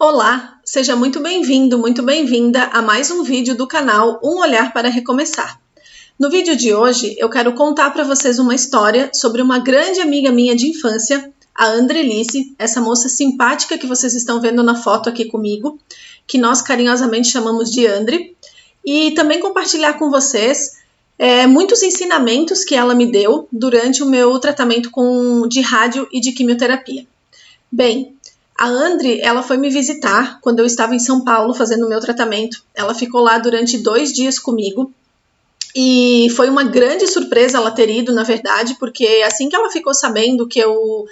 Olá, seja muito bem-vindo, muito bem-vinda a mais um vídeo do canal Um Olhar para Recomeçar. No vídeo de hoje, eu quero contar para vocês uma história sobre uma grande amiga minha de infância, a Andrelice, essa moça simpática que vocês estão vendo na foto aqui comigo, que nós carinhosamente chamamos de Andri, e também compartilhar com vocês muitos ensinamentos que ela me deu durante o meu tratamento de rádio e de quimioterapia. Bem, a Andri, ela foi me visitar quando eu estava em São Paulo fazendo o meu tratamento. Ela ficou lá durante 2 dias comigo e foi uma grande surpresa ela ter ido, na verdade, porque assim que ela ficou sabendo que eu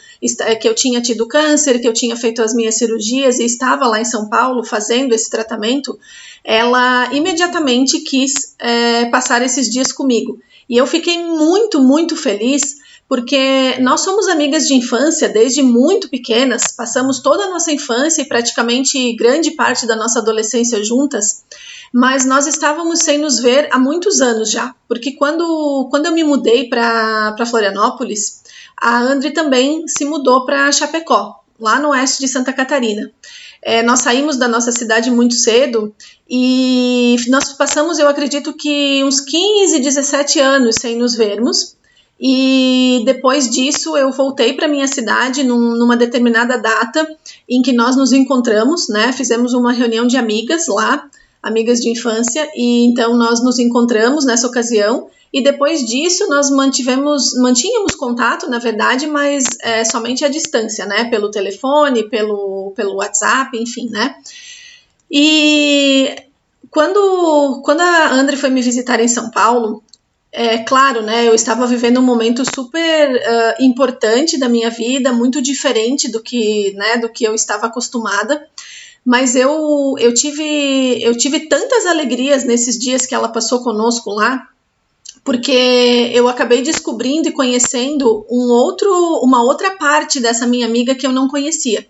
tinha tido câncer, que eu tinha feito as minhas cirurgias e estava lá em São Paulo fazendo esse tratamento, ela imediatamente quis passar esses dias comigo. E eu fiquei muito, muito feliz, porque nós somos amigas de infância desde muito pequenas, passamos toda a nossa infância e praticamente grande parte da nossa adolescência juntas, mas nós estávamos sem nos ver há muitos anos já, porque quando eu me mudei para Florianópolis, a Andri também se mudou para Chapecó, lá no oeste de Santa Catarina. Nós saímos da nossa cidade muito cedo e nós passamos, eu acredito que uns 15, 17 anos sem nos vermos. E depois disso eu voltei para minha cidade numa determinada data em que nós nos encontramos, né? Fizemos uma reunião de amigas lá, amigas de infância, e então nós nos encontramos nessa ocasião. E depois disso nós mantínhamos contato, na verdade, mas somente à distância, né? Pelo telefone, pelo WhatsApp, enfim, né? E quando a Andri foi me visitar em São Paulo, claro, né, eu estava vivendo um momento super importante da minha vida, muito diferente do que eu estava acostumada, mas eu tive tantas alegrias nesses dias que ela passou conosco lá, porque eu acabei descobrindo e conhecendo uma outra parte dessa minha amiga que eu não conhecia.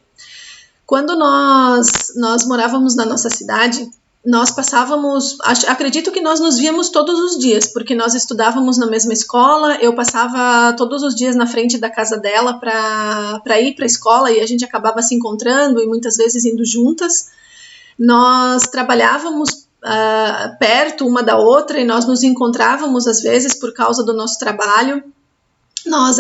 Quando nós morávamos na nossa cidade, nós passávamos, acredito que nós nos víamos todos os dias, porque nós estudávamos na mesma escola, eu passava todos os dias na frente da casa dela para ir para a escola e a gente acabava se encontrando e muitas vezes indo juntas. Nós trabalhávamos perto uma da outra e nós nos encontrávamos às vezes por causa do nosso trabalho. Nós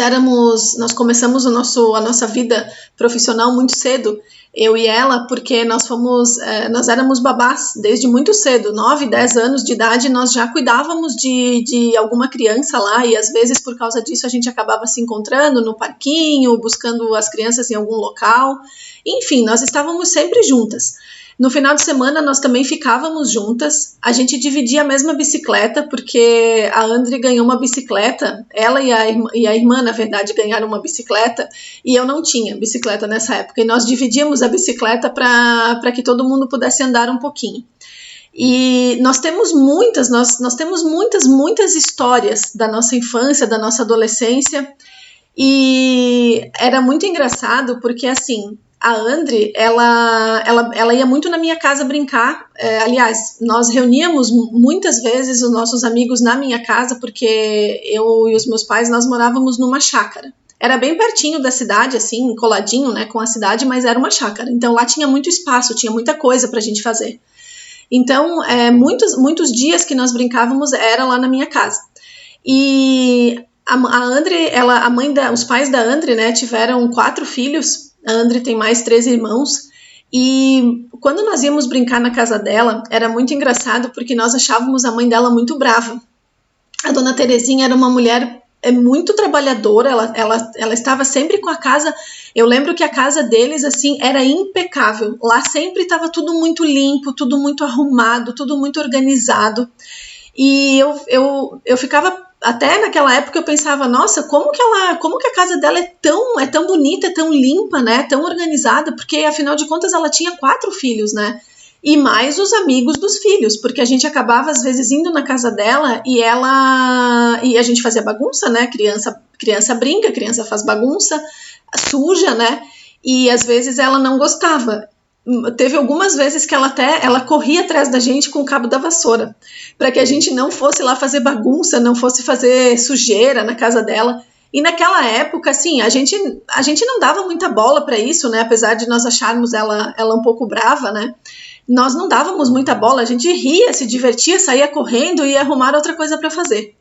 começamos a nossa vida profissional muito cedo, eu e ela, porque nós éramos babás desde muito cedo, 9, 10 anos de idade, nós já cuidávamos de alguma criança lá, e às vezes por causa disso a gente acabava se encontrando no parquinho, buscando as crianças em algum local, enfim, nós estávamos sempre juntas. No final de semana nós também ficávamos juntas, a gente dividia a mesma bicicleta, porque a Andri ganhou uma bicicleta, ela e a irmã, na verdade, ganharam uma bicicleta, e eu não tinha bicicleta nessa época, e nós dividíamos a bicicleta para que todo mundo pudesse andar um pouquinho. E nós temos muitas histórias da nossa infância, da nossa adolescência, e era muito engraçado, porque assim, a Andri, ela ia muito na minha casa brincar, aliás, nós reuníamos muitas vezes os nossos amigos na minha casa, porque eu e os meus pais, nós morávamos numa chácara. Era bem pertinho da cidade, assim, coladinho, né, com a cidade, mas era uma chácara. Então lá tinha muito espaço, tinha muita coisa pra gente fazer. Então, muitos dias que nós brincávamos era lá na minha casa. E a Andri, os pais da Andri, né, tiveram 4 filhos. A Andri tem mais 3 irmãos, e quando nós íamos brincar na casa dela, era muito engraçado, porque nós achávamos a mãe dela muito brava. A dona Terezinha era uma mulher muito trabalhadora, ela estava sempre com a casa, eu lembro que a casa deles, assim, era impecável, lá sempre estava tudo muito limpo, tudo muito arrumado, tudo muito organizado, e eu ficava, até naquela época eu pensava, nossa, como que a casa dela é tão bonita, é tão limpa, né, tão organizada, porque afinal de contas ela tinha 4 filhos, né, e mais os amigos dos filhos, porque a gente acabava às vezes indo na casa dela e a gente fazia bagunça, né, criança brinca, criança faz bagunça, suja, né, e às vezes ela não gostava. Teve algumas vezes que ela corria atrás da gente com o cabo da vassoura, para que a gente não fosse lá fazer bagunça, não fosse fazer sujeira na casa dela. E naquela época, assim, a gente não dava muita bola para isso, né? Apesar de nós acharmos ela um pouco brava, né? Nós não dávamos muita bola, a gente ria, se divertia, saía correndo e ia arrumar outra coisa para fazer.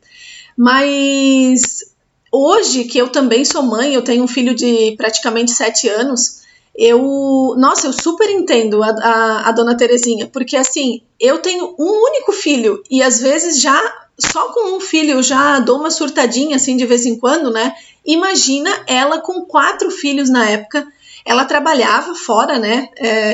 Mas hoje, que eu também sou mãe, eu tenho um filho de praticamente 7 anos, eu super entendo a dona Terezinha, porque assim, eu tenho um único filho e às vezes já só com um filho eu já dou uma surtadinha assim de vez em quando, né? Imagina ela com 4 filhos na época. Ela trabalhava fora, né?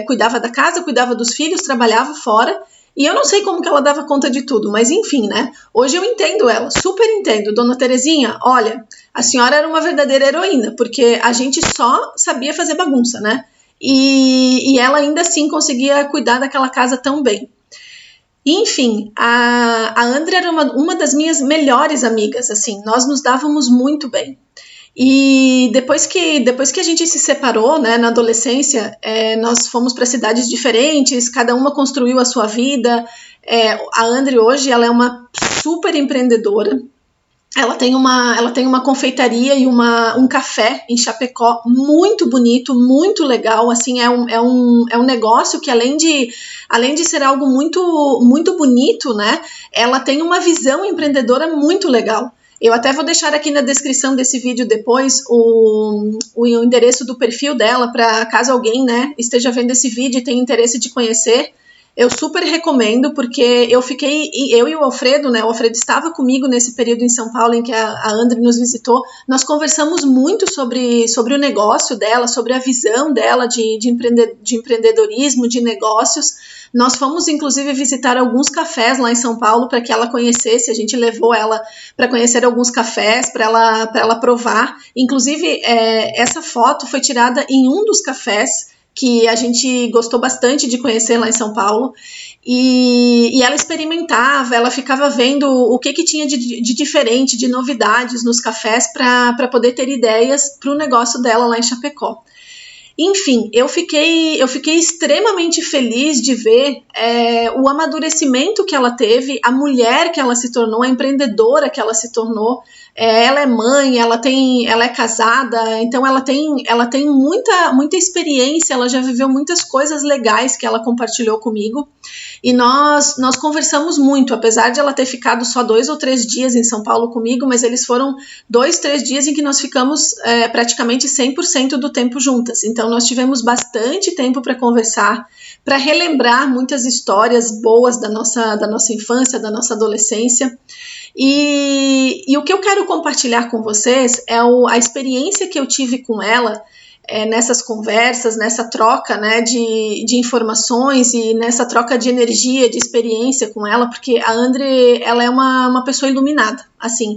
Cuidava da casa, cuidava dos filhos, trabalhava fora. E eu não sei como que ela dava conta de tudo, mas enfim, né? Hoje eu entendo ela, super entendo. Dona Terezinha, olha, a senhora era uma verdadeira heroína, porque a gente só sabia fazer bagunça, né? E ela ainda assim conseguia cuidar daquela casa tão bem. Enfim, a Andrea era uma das minhas melhores amigas, assim, nós nos dávamos muito bem. E depois que a gente se separou, né, na adolescência, nós fomos para cidades diferentes, cada uma construiu a sua vida. A Andrea hoje ela é uma super empreendedora. Ela tem uma confeitaria e um café em Chapecó muito bonito, muito legal. Assim, é um negócio que além de ser algo muito, muito bonito, né? Ela tem uma visão empreendedora muito legal. Eu até vou deixar aqui na descrição desse vídeo depois o endereço do perfil dela, para caso alguém, né, esteja vendo esse vídeo e tenha interesse de conhecer. Eu super recomendo, porque eu e o Alfredo, né? O Alfredo estava comigo nesse período em São Paulo em que a Andrea nos visitou. Nós conversamos muito sobre o negócio dela, sobre a visão dela de empreendedorismo, de negócios. Nós fomos, inclusive, visitar alguns cafés lá em São Paulo para que ela conhecesse. A gente levou ela para conhecer alguns cafés, para ela provar. Inclusive, essa foto foi tirada em um dos cafés que a gente gostou bastante de conhecer lá em São Paulo, e ela experimentava, ela ficava vendo o que tinha de diferente, de novidades nos cafés para poder ter ideias para o negócio dela lá em Chapecó. Enfim, eu fiquei extremamente feliz de ver o amadurecimento que ela teve, a mulher que ela se tornou, a empreendedora que ela se tornou. Ela é mãe, ela é casada, então ela tem muita experiência, ela já viveu muitas coisas legais que ela compartilhou comigo. E nós conversamos muito, apesar de ela ter ficado só 2 ou 3 dias em São Paulo comigo, mas eles foram 2, 3 dias em que nós ficamos praticamente 100% do tempo juntas. Então nós tivemos bastante tempo para conversar, para relembrar muitas histórias boas da nossa infância, da nossa adolescência. E o que eu quero compartilhar com vocês é a experiência que eu tive com ela nessas conversas, nessa troca, né, de informações e nessa troca de energia, de experiência com ela, porque a Andrea, ela é uma pessoa iluminada, assim,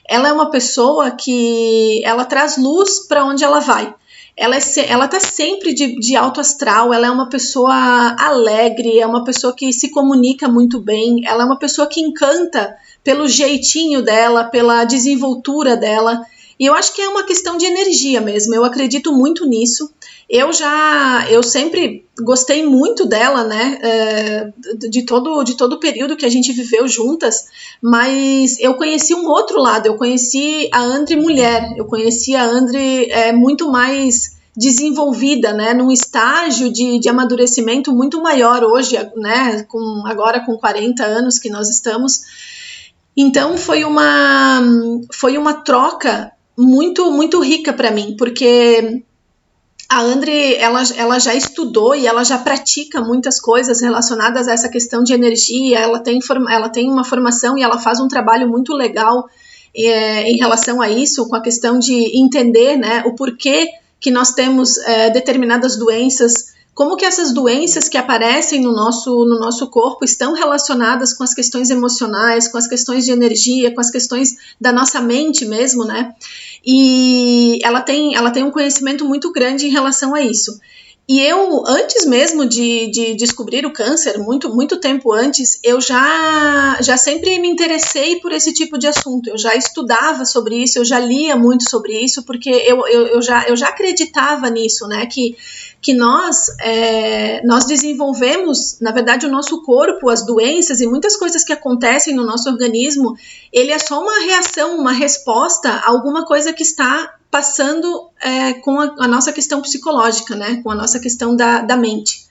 ela é uma pessoa que ela traz luz para onde ela vai. Ela tá sempre de alto astral, ela é uma pessoa alegre, é uma pessoa que se comunica muito bem, ela é uma pessoa que encanta pelo jeitinho dela, pela desenvoltura dela. E eu acho que é uma questão de energia mesmo, eu acredito muito nisso. Eu sempre gostei muito dela, né, de todo o período que a gente viveu juntas, mas eu conheci um outro lado, eu conheci a Andrea mulher, eu conheci a Andrea muito mais desenvolvida, né, num estágio de amadurecimento muito maior hoje, né, agora com 40 anos que nós estamos. Então foi uma troca muito, muito rica para mim, porque a Andrea, ela já estudou e ela já pratica muitas coisas relacionadas a essa questão de energia, ela tem uma formação e ela faz um trabalho muito legal em relação a isso, com a questão de entender, né, o porquê que nós temos determinadas doenças, como que essas doenças que aparecem no nosso corpo estão relacionadas com as questões emocionais, com as questões de energia, com as questões da nossa mente mesmo, né? E ela tem um conhecimento muito grande em relação a isso. E eu, antes mesmo de descobrir o câncer, muito tempo antes, eu já sempre me interessei por esse tipo de assunto. Eu já estudava sobre isso, eu já lia muito sobre isso, porque eu já acreditava nisso, né? Que nós desenvolvemos, na verdade, o nosso corpo, as doenças e muitas coisas que acontecem no nosso organismo, ele é só uma reação, uma resposta a alguma coisa que está passando com a nossa questão psicológica, né? Com a nossa questão da mente.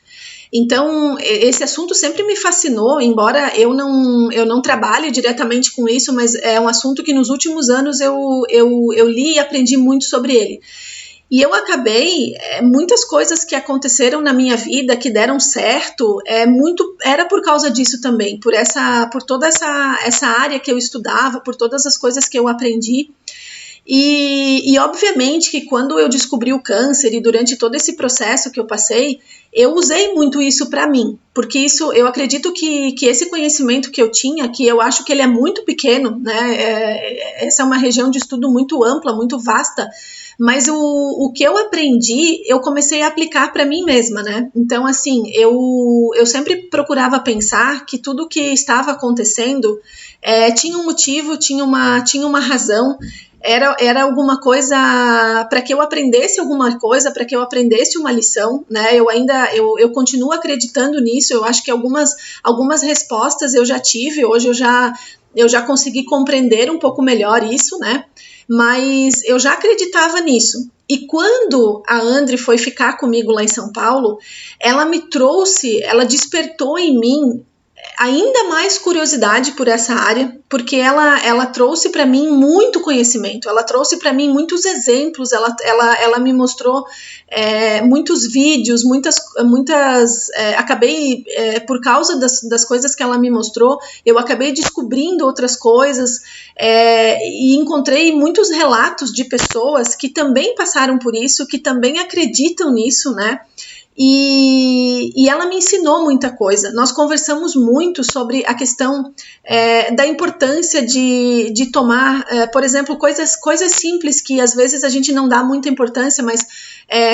Então, esse assunto sempre me fascinou, embora eu não trabalhe diretamente com isso, mas é um assunto que nos últimos anos eu li e aprendi muito sobre ele. E eu acabei, muitas coisas que aconteceram na minha vida, que deram certo, era por causa disso também, por toda essa área que eu estudava, por todas as coisas que eu aprendi. E obviamente que quando eu descobri o câncer e durante todo esse processo que eu passei, eu usei muito isso para mim, porque eu acredito que esse conhecimento que eu tinha, que eu acho que ele é muito pequeno, né? Essa é uma região de estudo muito ampla, muito vasta, mas o que eu aprendi, eu comecei a aplicar para mim mesma, né? Então, assim, eu sempre procurava pensar que tudo que estava acontecendo tinha um motivo, tinha uma razão, era alguma coisa para que eu aprendesse alguma coisa, para que eu aprendesse uma lição, né? Eu continuo acreditando nisso. Eu acho que algumas respostas eu já tive, hoje eu já consegui compreender um pouco melhor isso, né? Mas eu já acreditava nisso. E quando a André foi ficar comigo lá em São Paulo, ela despertou em mim ainda mais curiosidade por essa área, porque ela trouxe para mim muito conhecimento, ela trouxe para mim muitos exemplos, ela me mostrou muitos vídeos, acabei, por causa das coisas que ela me mostrou, eu acabei descobrindo outras coisas, e encontrei muitos relatos de pessoas que também passaram por isso, que também acreditam nisso, né? E ela me ensinou muita coisa. Nós conversamos muito sobre a questão da importância de tomar, por exemplo, coisas simples que às vezes a gente não dá muita importância, mas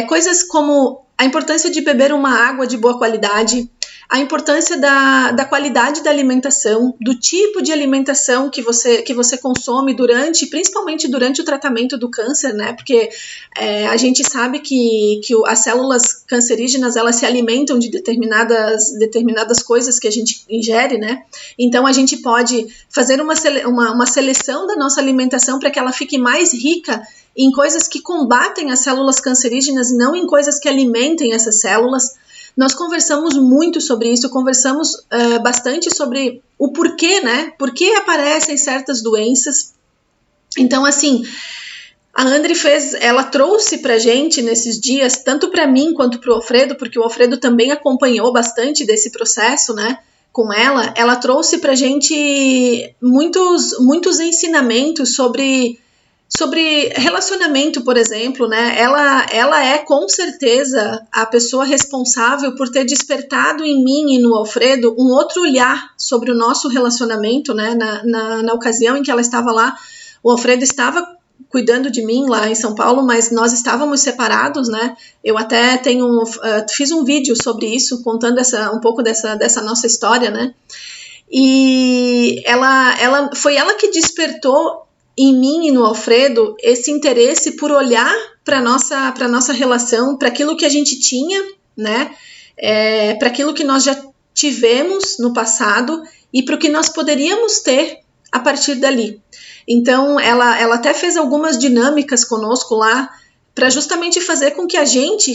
coisas como a importância de beber uma água de boa qualidade, a importância da qualidade da alimentação, do tipo de alimentação que você consome principalmente durante o tratamento do câncer, né? Porque a gente sabe que as células cancerígenas, elas se alimentam de determinadas coisas que a gente ingere, né? Então, a gente pode fazer uma seleção da nossa alimentação para que ela fique mais rica em coisas que combatem as células cancerígenas e não em coisas que alimentem essas células. Nós conversamos muito sobre isso, conversamos bastante sobre o porquê, né? Por que aparecem certas doenças. Então, assim, a André ela trouxe pra gente nesses dias, tanto para mim quanto pro Alfredo, porque o Alfredo também acompanhou bastante desse processo, né? Com ela trouxe pra gente muitos ensinamentos sobre relacionamento, por exemplo, né? Ela é com certeza a pessoa responsável por ter despertado em mim e no Alfredo um outro olhar sobre o nosso relacionamento, né? Na ocasião em que ela estava lá, o Alfredo estava cuidando de mim lá em São Paulo, mas nós estávamos separados, né? Eu até fiz um vídeo sobre isso, contando um pouco dessa nossa história, né? E foi ela que despertou em mim e no Alfredo esse interesse por olhar para nossa relação, para aquilo que a gente tinha, né? Para aquilo que nós já tivemos no passado e para o que nós poderíamos ter a partir dali. Então, ela até fez algumas dinâmicas conosco lá para justamente fazer com que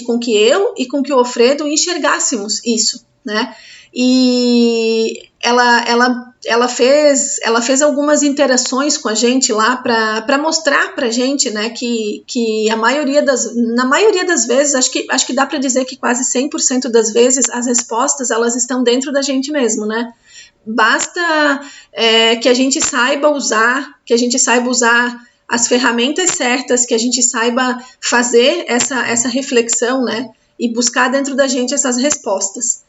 com que eu e com que o Alfredo enxergássemos isso, né? E ela fez algumas interações com a gente lá para mostrar para a gente, né, que na maioria das vezes, acho que dá para dizer que quase 100% das vezes as respostas elas estão dentro da gente mesmo, né? Basta que a gente saiba usar as ferramentas certas, que a gente saiba fazer essa reflexão, né, e buscar dentro da gente essas respostas.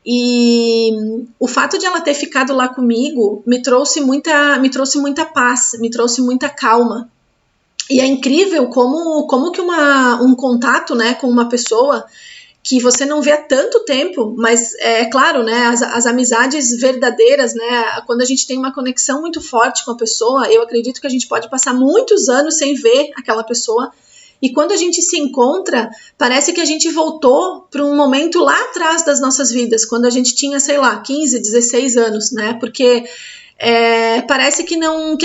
E o fato de ela ter ficado lá comigo me trouxe muita paz, me trouxe muita calma. E é incrível como que um contato, né, com uma pessoa que você não vê há tanto tempo, mas é claro, né, as amizades verdadeiras, né, quando a gente tem uma conexão muito forte com a pessoa, eu acredito que a gente pode passar muitos anos sem ver aquela pessoa, e quando a gente se encontra, parece que a gente voltou para um momento lá atrás das nossas vidas, quando a gente tinha, sei lá, 15, 16 anos, né, porque parece que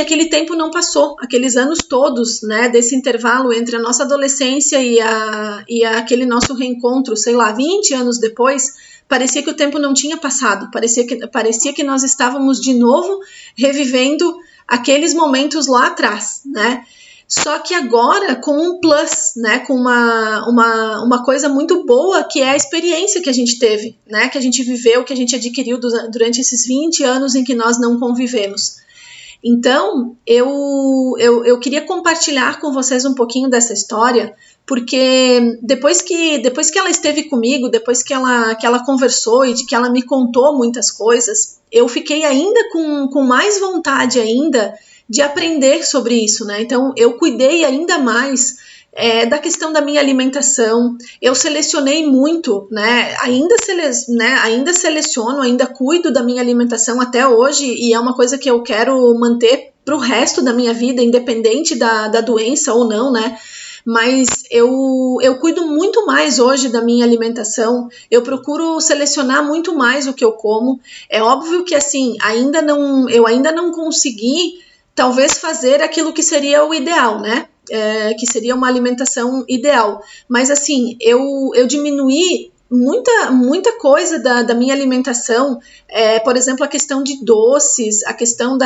aquele tempo não passou, aqueles anos todos, né, desse intervalo entre a nossa adolescência e aquele nosso reencontro, sei lá, 20 anos depois, parecia que o tempo não tinha passado, parecia que nós estávamos de novo revivendo aqueles momentos lá atrás, né? Só que agora com um plus, né, com uma coisa muito boa, que é a experiência que a gente teve, né, que a gente viveu, que a gente adquiriu durante esses 20 anos em que nós não convivemos. Então, eu queria compartilhar com vocês um pouquinho dessa história, porque depois que ela esteve comigo, depois que ela conversou e de que ela me contou muitas coisas, eu fiquei ainda com mais vontade ainda de aprender sobre isso, né? Então, eu cuidei ainda mais da questão da minha alimentação, eu selecionei muito, né? Ainda seleciono, ainda cuido da minha alimentação até hoje, e é uma coisa que eu quero manter para o resto da minha vida, independente da doença ou não, né? Mas eu cuido muito mais hoje da minha alimentação, eu procuro selecionar muito mais o que eu como. É óbvio que assim, eu ainda não consegui talvez fazer aquilo que seria o ideal, né? Que seria uma alimentação ideal. Mas assim, eu diminuí muita coisa da minha alimentação, por exemplo, a questão de doces, a questão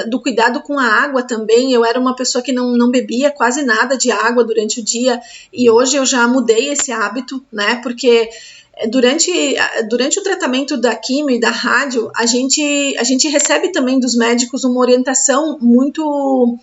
do cuidado com a água também. Eu era uma pessoa que não bebia quase nada de água durante o dia, e hoje eu já mudei esse hábito, né? Porque durante o tratamento da quimio e da rádio, a gente recebe também dos médicos uma orientação muito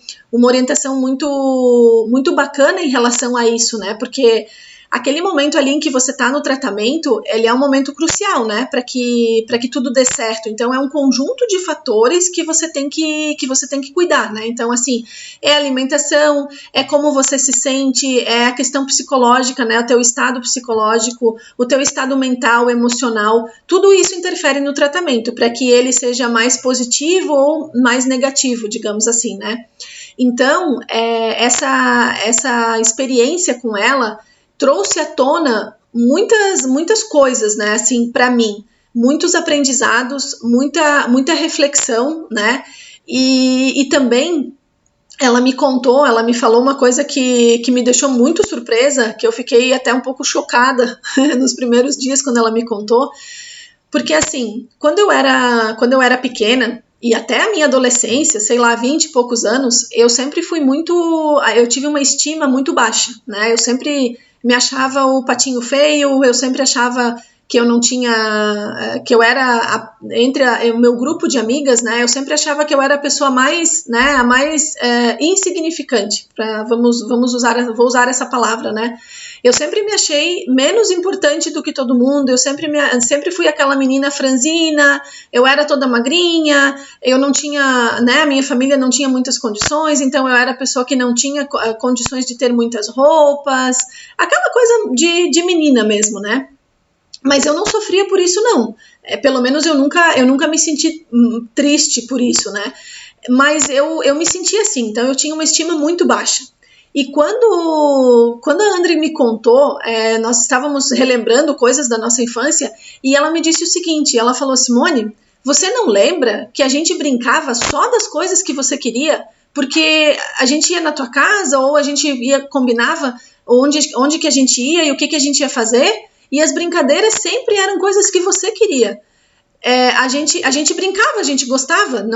bacana em relação a isso, né? Porque aquele momento ali em que você está no tratamento, ele é um momento crucial, né? Para que tudo dê certo. Então, é um conjunto de fatores que você tem que cuidar, né? Então, assim, é a alimentação, é como você se sente, é a questão psicológica, né? O teu estado psicológico, o teu estado mental, emocional, tudo isso interfere no tratamento, para que ele seja mais positivo ou mais negativo, digamos assim, né? Então, essa experiência com ela trouxe à tona muitas coisas, né, assim, para mim, muitos aprendizados, muita reflexão, né, e também ela me falou uma coisa que me deixou muito surpresa, que eu fiquei até um pouco chocada nos primeiros dias quando ela me contou, porque assim, quando eu era pequena, e até a minha adolescência, sei lá, 20 e poucos anos, eu tive uma estima muito baixa, né? Eu sempre me achava o patinho feio, eu sempre achava que eu não tinha, que eu era, entre o meu grupo de amigas, né? Eu sempre achava que eu era a pessoa mais, né? A mais insignificante, vou usar essa palavra, né? Eu sempre me achei menos importante do que todo mundo, eu sempre fui aquela menina franzina, eu era toda magrinha, eu não tinha, né, a minha família não tinha muitas condições, então eu era a pessoa que não tinha condições de ter muitas roupas, aquela coisa de menina mesmo, né? Mas eu não sofria por isso, não. Pelo menos eu nunca me senti triste por isso, né? Mas eu me sentia assim, então eu tinha uma estima muito baixa. E quando a André me contou, nós estávamos relembrando coisas da nossa infância, e ela me disse o seguinte, ela falou, Simone, você não lembra que a gente brincava só das coisas que você queria? Porque a gente ia na tua casa, ou a gente combinava onde que a gente ia e o que a gente ia fazer, e as brincadeiras sempre eram coisas que você queria. A gente brincava, a gente gostava,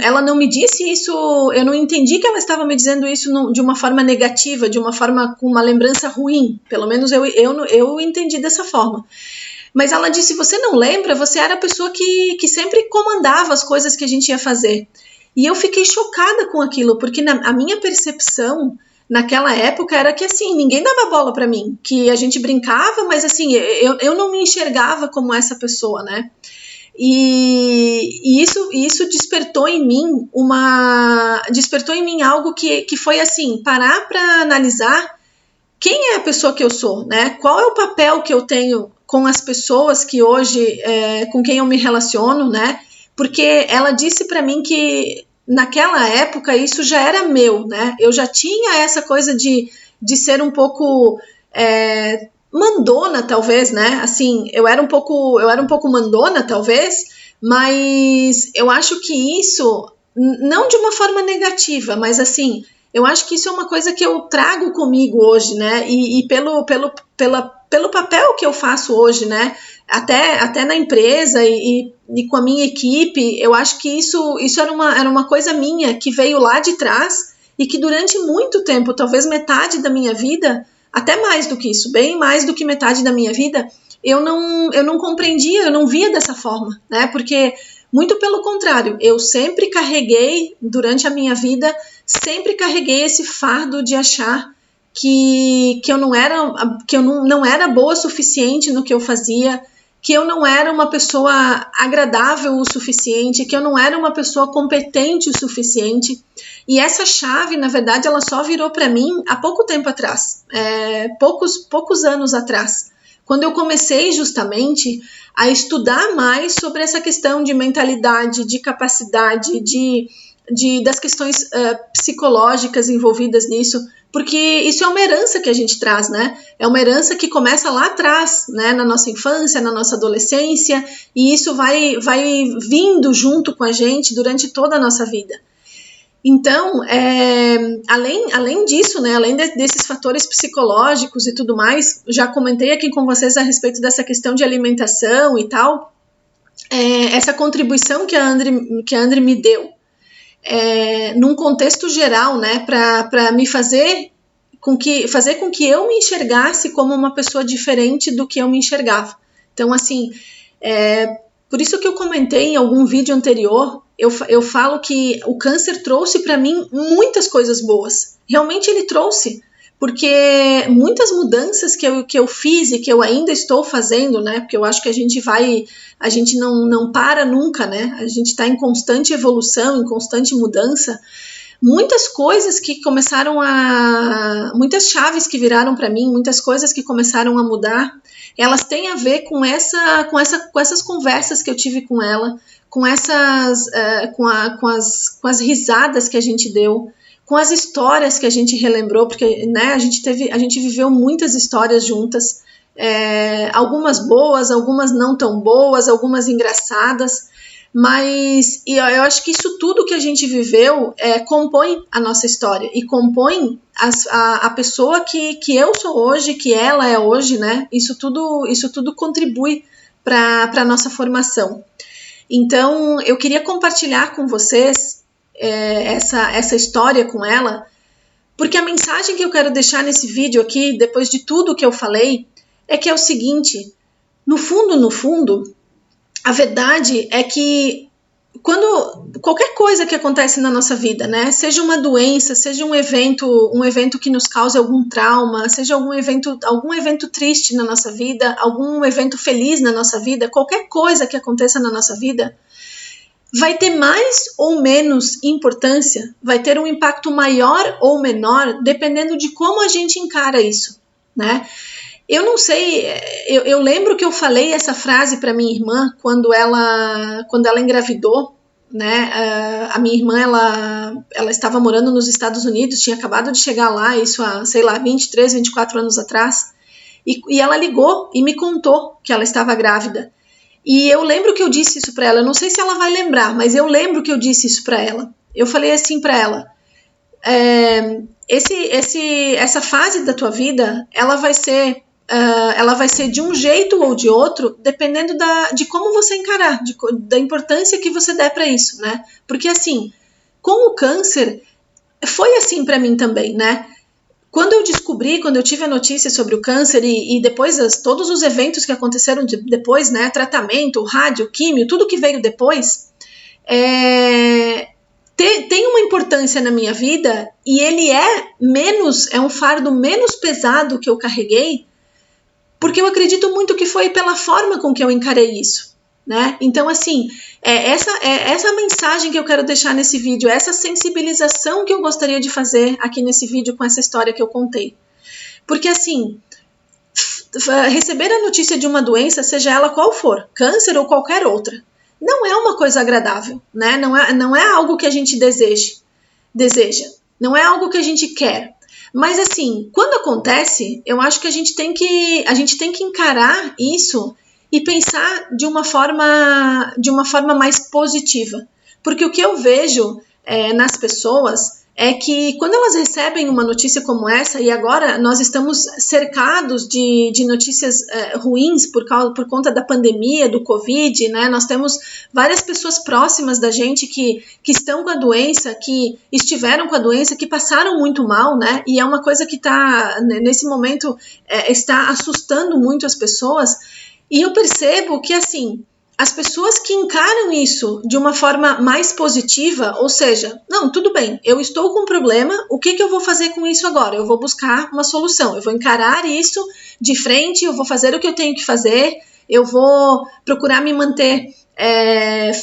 ela não me disse isso, eu não entendi que ela estava me dizendo isso de uma forma negativa, de uma forma com uma lembrança ruim, pelo menos eu entendi dessa forma. Mas ela disse, você não lembra? Você era a pessoa que sempre comandava as coisas que a gente ia fazer. E eu fiquei chocada com aquilo, porque a minha percepção naquela época era que assim, ninguém dava bola para mim, que a gente brincava, mas assim, eu não me enxergava como essa pessoa, né? E isso despertou em mim algo que foi assim, parar para analisar quem é a pessoa que eu sou, né? Qual é o papel que eu tenho com as pessoas que hoje, com quem eu me relaciono, né? Porque ela disse para mim que naquela época isso já era meu, né? Eu já tinha essa coisa de ser um pouco mandona, talvez, né? Assim, eu era um pouco mandona, talvez, mas eu acho que isso, não de uma forma negativa, mas assim, eu acho que isso é uma coisa que eu trago comigo hoje, né? E pelo papel que eu faço hoje, né? Até na empresa e com a minha equipe, eu acho que isso era uma coisa minha que veio lá de trás e que durante muito tempo, talvez metade da minha vida, até mais do que isso, bem mais do que metade da minha vida, eu não compreendia, eu não via dessa forma, né? Porque, muito pelo contrário, eu sempre carreguei, durante a minha vida, sempre carreguei esse fardo de achar que eu não era boa o suficiente no que eu fazia, que eu não era uma pessoa agradável o suficiente, que eu não era uma pessoa competente o suficiente. E essa chave, na verdade, ela só virou para mim há pouco tempo atrás, poucos anos atrás, quando eu comecei justamente a estudar mais sobre essa questão de mentalidade, de capacidade, das questões psicológicas envolvidas nisso, porque isso é uma herança que a gente traz, né? É uma herança que começa lá atrás, né? Na nossa infância, na nossa adolescência, e isso vai vindo junto com a gente durante toda a nossa vida. Então, além disso, né, além desses fatores psicológicos e tudo mais, já comentei aqui com vocês a respeito dessa questão de alimentação e tal, essa contribuição que a André me deu, num contexto geral, né, para me fazer com que eu me enxergasse como uma pessoa diferente do que eu me enxergava. Então, assim, por isso que eu comentei em algum vídeo anterior, eu falo que o câncer trouxe para mim muitas coisas boas. Realmente ele trouxe, porque muitas mudanças que eu fiz e que eu ainda estou fazendo, né? Porque eu acho que a gente não para nunca, né? A gente está em constante evolução, em constante mudança. Muitas coisas que muitas chaves que viraram para mim, muitas coisas que começaram a mudar, elas têm a ver com essas conversas que eu tive com ela, com as risadas que a gente deu, com as histórias que a gente relembrou, porque, né, a gente viveu muitas histórias juntas, algumas boas, algumas não tão boas, algumas engraçadas, mas eu acho que isso tudo que a gente viveu compõe a nossa história e compõe a pessoa que eu sou hoje, que ela é hoje, né? Isso tudo contribui para a nossa formação. Então, eu queria compartilhar com vocês essa história com ela, porque a mensagem que eu quero deixar nesse vídeo aqui, depois de tudo que eu falei, é que é o seguinte: no fundo, a verdade é que qualquer coisa que acontece na nossa vida, né, seja uma doença, seja um evento que nos cause algum trauma, seja algum evento triste na nossa vida, algum evento feliz na nossa vida, qualquer coisa que aconteça na nossa vida, vai ter mais ou menos importância, vai ter um impacto maior ou menor, dependendo de como a gente encara isso, né? Eu não sei, eu lembro que eu falei essa frase para minha irmã quando ela engravidou, né? A minha irmã, ela estava morando nos Estados Unidos, tinha acabado de chegar lá, isso há, sei lá, 23, 24 anos atrás, e ela ligou e me contou que ela estava grávida. E eu lembro que eu disse isso para ela, eu não sei se ela vai lembrar, mas eu lembro que eu disse isso para ela. Eu falei assim para ela: essa fase da tua vida, ela vai ser de um jeito ou de outro, dependendo de como você encarar, da importância que você der para isso, né? Porque assim, com o câncer, foi assim para mim também, né? Quando eu tive a notícia sobre o câncer e depois todos os eventos que aconteceram depois, né? Tratamento, rádio, químio, tudo que veio depois, tem uma importância na minha vida e ele é um fardo menos pesado que eu carreguei, porque eu acredito muito que foi pela forma com que eu encarei isso, né? Então, assim, essa mensagem que eu quero deixar nesse vídeo, essa sensibilização que eu gostaria de fazer aqui nesse vídeo com essa história que eu contei. Porque assim, receber a notícia de uma doença, seja ela qual for, câncer ou qualquer outra, não é uma coisa agradável, né? Não é algo que a gente deseja, não é algo que a gente quer. Mas assim, quando acontece, eu acho que a gente tem que encarar isso e pensar de uma forma mais positiva. Porque o que eu vejo nas pessoas é que quando elas recebem uma notícia como essa, e agora nós estamos cercados de notícias ruins por conta da pandemia, do Covid, né? Nós temos várias pessoas próximas da gente que estão com a doença, que estiveram com a doença, que passaram muito mal, né? E é uma coisa que nesse momento, está assustando muito as pessoas. E eu percebo que, assim, as pessoas que encaram isso de uma forma mais positiva, ou seja, não, tudo bem, eu estou com um problema, o que eu vou fazer com isso agora? Eu vou buscar uma solução, eu vou encarar isso de frente, eu vou fazer o que eu tenho que fazer, eu vou procurar me manter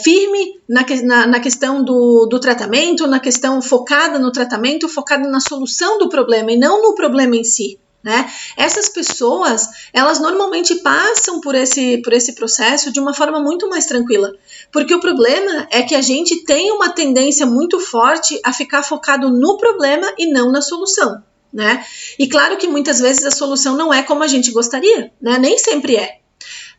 firme na questão do tratamento, na questão focada no tratamento, focada na solução do problema e não no problema em si. Né? Essas pessoas, elas normalmente passam por esse processo de uma forma muito mais tranquila, porque o problema é que a gente tem uma tendência muito forte a ficar focado no problema e não na solução, né? E claro que muitas vezes a solução não é como a gente gostaria, né? Nem sempre é,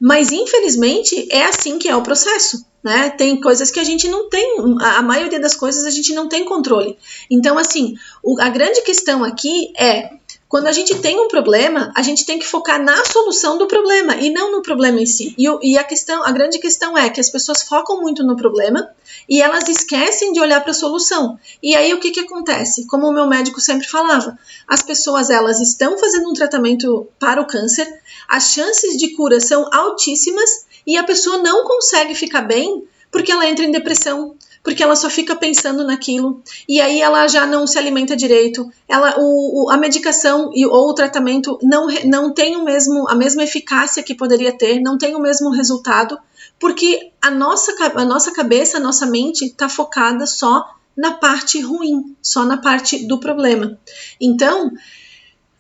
mas infelizmente é assim que é o processo, né? Tem coisas que a gente não tem, a maioria das coisas a gente não tem controle. Então, assim, a grande questão aqui é, quando a gente tem um problema, a gente tem que focar na solução do problema e não no problema em si. E a grande questão é que as pessoas focam muito no problema e elas esquecem de olhar para a solução. E aí o que acontece? Como o meu médico sempre falava, as pessoas elas estão fazendo um tratamento para o câncer, as chances de cura são altíssimas e a pessoa não consegue ficar bem porque ela entra em depressão, porque ela só fica pensando naquilo, e aí ela já não se alimenta direito, a medicação ou o tratamento não tem a mesma eficácia que poderia ter, não tem o mesmo resultado, porque a nossa cabeça, a nossa mente está focada só na parte ruim, só na parte do problema. Então,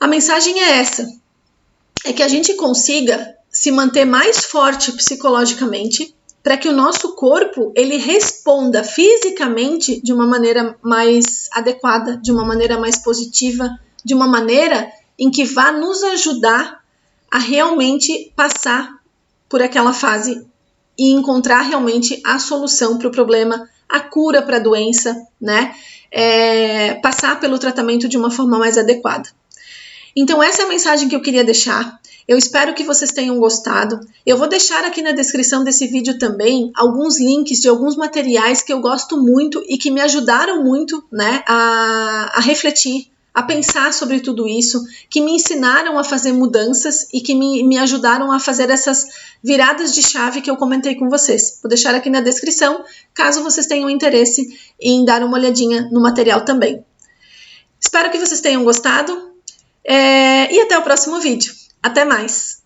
a mensagem é essa, é que a gente consiga se manter mais forte psicologicamente, para que o nosso corpo ele responda fisicamente de uma maneira mais adequada, de uma maneira mais positiva, de uma maneira em que vá nos ajudar a realmente passar por aquela fase e encontrar realmente a solução para o problema, a cura para a doença, né? Passar pelo tratamento de uma forma mais adequada. Então essa é a mensagem que eu queria deixar. Eu espero que vocês tenham gostado. Eu vou deixar aqui na descrição desse vídeo também alguns links de alguns materiais que eu gosto muito e que me ajudaram muito, né, a refletir, a pensar sobre tudo isso, que me ensinaram a fazer mudanças e que me ajudaram a fazer essas viradas de chave que eu comentei com vocês. Vou deixar aqui na descrição, caso vocês tenham interesse em dar uma olhadinha no material também. Espero que vocês tenham gostado e até o próximo vídeo. Até mais!